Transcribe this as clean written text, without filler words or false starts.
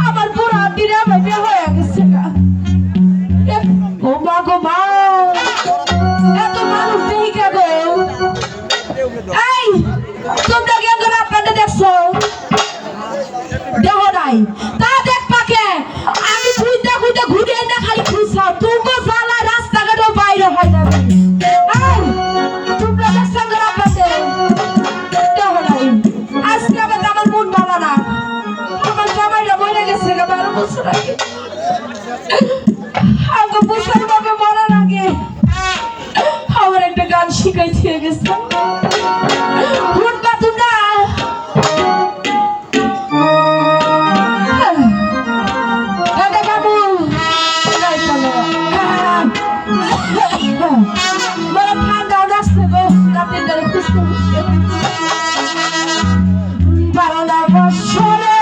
আমার পুরা দিনে হয়ে গেছে ও মা গো মা এত মানুষ দেখি কে গো এই তোমরা কি এখন আপনাদের দেখছো দেহ নাই তা দেখ পাকে আমি খুঁজতে খুঁজতে ঘুরে না খালি খুঁজছাও তুমি জ্বালা রাস্তাঘাটও বাইরে হয় না এই তোমরা দেখছো এখন আপনাদের দেহ নাই আজকে আমার মন ভালো না আমার জামাইরা মরে গেছে 12 বছর আগে আগে বুঝার বাবা মরার আগে আমার একটা গান শিখাইতে গেছে উঠবা তোমরা বাবু বড় ঠান্ডা আসছে গো রাতের দ্বারা খুঁজতে খুঁজতে 12 বছরে